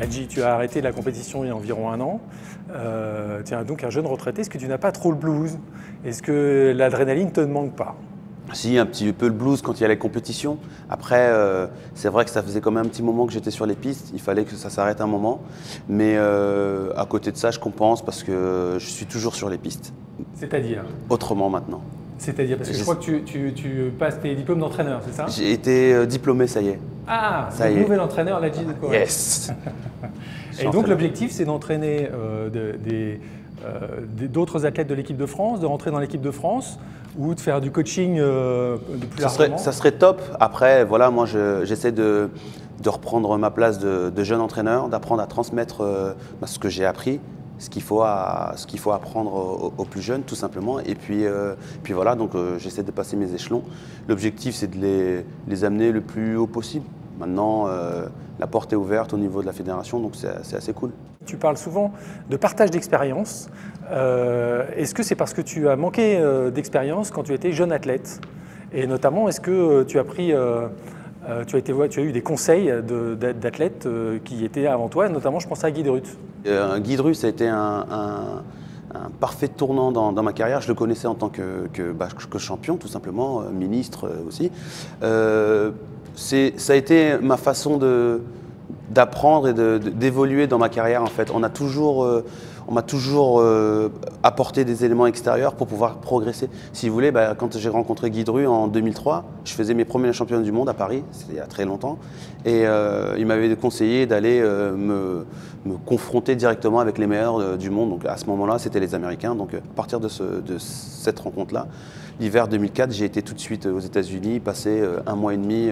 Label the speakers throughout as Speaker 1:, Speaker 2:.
Speaker 1: Ladji, tu as arrêté la compétition il y a environ 1 an. Tu es donc un jeune retraité. Est-ce que tu n'as pas trop le blues? Est-ce que l'adrénaline ne te manque pas?
Speaker 2: Si, un petit peu le blues quand il y a les compétitions. Après, c'est vrai que ça faisait quand même un petit moment que j'étais sur les pistes. Il fallait que ça s'arrête un moment. Mais à côté de ça, je compense parce que je suis toujours sur les pistes.
Speaker 1: C'est-à-dire?
Speaker 2: Autrement maintenant.
Speaker 1: C'est-à-dire, parce que je crois que tu passes tes diplômes d'entraîneur, c'est ça?
Speaker 2: J'ai été diplômé, ça y est.
Speaker 1: Ah,
Speaker 2: ça y est.
Speaker 1: Nouvel entraîneur Ladji de Corée.
Speaker 2: Yes.
Speaker 1: Et donc l'objectif, c'est d'entraîner d'autres athlètes de l'équipe de France, de rentrer dans l'équipe de France ou de faire du coaching de plus largement?
Speaker 2: Ça serait top. Après, voilà, moi, j'essaie de reprendre ma place de jeune entraîneur, d'apprendre à transmettre ce que j'ai appris, ce qu'il faut apprendre aux plus jeunes, tout simplement. Et puis voilà, donc j'essaie de passer mes échelons. L'objectif, c'est de les amener le plus haut possible. Maintenant, la porte est ouverte au niveau de la fédération, donc c'est assez cool.
Speaker 1: Tu parles souvent de partage d'expérience. Est-ce que c'est parce que tu as manqué d'expérience quand tu étais jeune athlète? Et notamment, est-ce que tu as pris, tu as eu des conseils d'athlètes qui étaient avant toi, notamment je pense à Guy Drut.
Speaker 2: Guy Drut, ça a été un parfait tournant dans ma carrière. Je le connaissais en tant que champion, tout simplement, ministre aussi. Ça a été ma façon d'apprendre et d'évoluer dans ma carrière en fait. On m'a toujours apporté des éléments extérieurs pour pouvoir progresser. Si vous voulez, quand j'ai rencontré Guy Drut en 2003, je faisais mes premiers championnats du monde à Paris, c'était il y a très longtemps, et il m'avait conseillé d'aller me confronter directement avec les meilleurs du monde. Donc à ce moment-là, c'était les Américains. Donc à partir de cette rencontre-là, l'hiver 2004, j'ai été tout de suite aux États-Unis, passé 1 mois et demi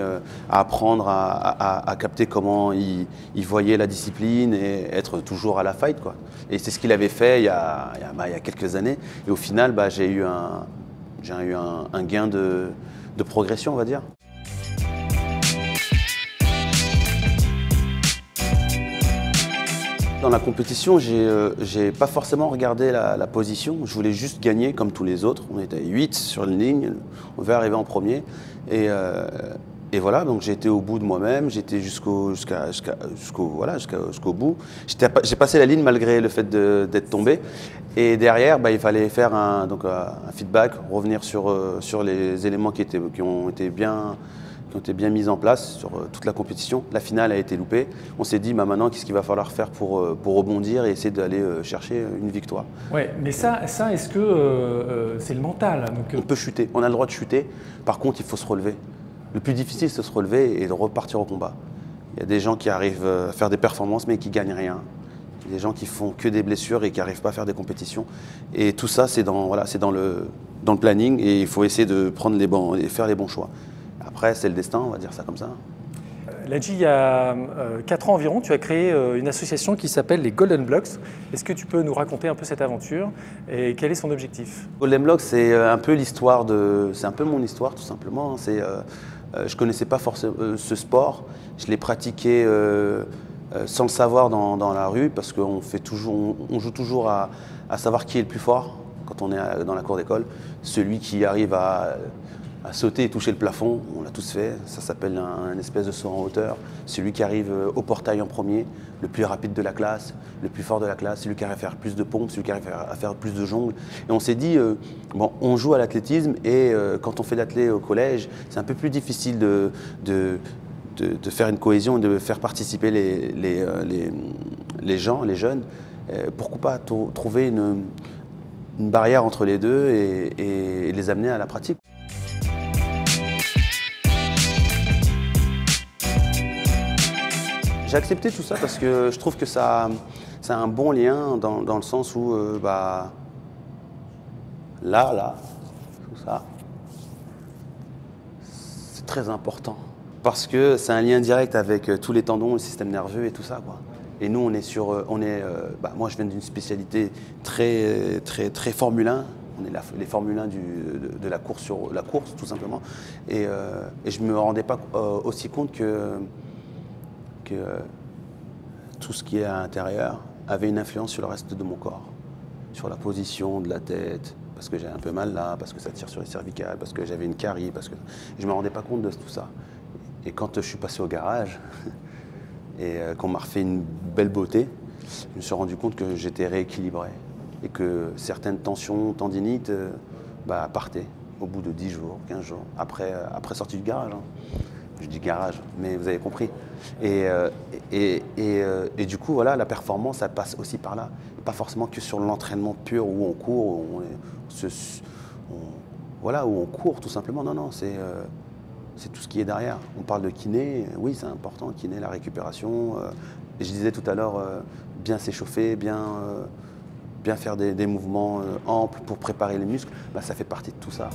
Speaker 2: à apprendre à capter comment ils voyaient la discipline et être toujours à la fight, quoi. Et c'est ce qu'il avait fait il y a quelques années. Et au final, j'ai eu un gain de progression, on va dire. Dans la compétition, j'ai pas forcément regardé la position. Je voulais juste gagner comme tous les autres. On était 8 sur une ligne, on devait arriver en premier. Et voilà, donc j'ai été au bout de moi-même, j'ai été jusqu'au bout. J'ai passé la ligne malgré le fait d'être tombé. Et derrière, il fallait faire un feedback, revenir sur les éléments qui ont été bien mis en place sur toute la compétition. La finale a été loupée. On s'est dit maintenant qu'est-ce qu'il va falloir faire pour rebondir et essayer d'aller chercher une victoire.
Speaker 1: Ouais, mais ça est-ce que c'est le mental?
Speaker 2: On peut chuter, on a le droit de chuter. Par contre, il faut se relever. Le plus difficile, c'est de se relever et de repartir au combat. Il y a des gens qui arrivent à faire des performances mais qui ne gagnent rien. Il y a des gens qui font que des blessures et qui n'arrivent pas à faire des compétitions. Et tout ça, c'est dans le planning et il faut essayer de prendre et faire les bons choix. Après, c'est le destin, on va dire ça comme ça.
Speaker 1: Ladji, il y a 4 ans environ, tu as créé une association qui s'appelle les Golden Blocks. Est-ce que tu peux nous raconter un peu cette aventure et quel est son objectif?
Speaker 2: Golden Blocks, c'est un peu c'est un peu mon histoire tout simplement. Je ne connaissais pas forcément ce sport, je l'ai pratiqué sans le savoir dans la rue parce qu'on joue toujours à savoir qui est le plus fort quand on est dans la cour d'école. Celui qui arrive à sauter et toucher le plafond, on l'a tous fait, ça s'appelle un espèce de saut en hauteur. Celui qui arrive au portail en premier, le plus rapide de la classe, le plus fort de la classe, celui qui arrive à faire plus de pompes, celui qui arrive à faire plus de jongles. Et on s'est dit, on joue à l'athlétisme et quand on fait l'athlé au collège, c'est un peu plus difficile de faire une cohésion, de faire participer les gens, les jeunes. Pourquoi pas trouver une barrière entre les deux et les amener à la pratique. J'ai accepté tout ça parce que je trouve que ça a un bon lien dans le sens où là, tout ça, c'est très important. Parce que c'est un lien direct avec tous les tendons, le système nerveux et tout ça, quoi. Et nous, moi je viens d'une spécialité très Formule 1. On est les Formule 1 de la course sur la course, tout simplement. Et je ne me rendais pas aussi compte que tout ce qui est à l'intérieur avait une influence sur le reste de mon corps, sur la position de la tête, parce que j'ai un peu mal là, parce que ça tire sur les cervicales, parce que j'avais une carie, parce que je ne me rendais pas compte de tout ça. Et quand je suis passé au garage, Et quand on m'a refait une belle beauté, je me suis rendu compte que j'étais rééquilibré et que certaines tensions, tendinites partaient au bout de 10 jours, 15 jours, après sortie du garage. Hein. Je dis garage, mais vous avez compris. Et du coup, voilà, la performance, ça passe aussi par là. Pas forcément que sur l'entraînement pur où on court, où on court tout simplement. Non, non, c'est tout ce qui est derrière. On parle de kiné, oui, c'est important, kiné, la récupération. Et je disais tout à l'heure, bien s'échauffer, bien faire des mouvements amples pour préparer les muscles, ça fait partie de tout ça.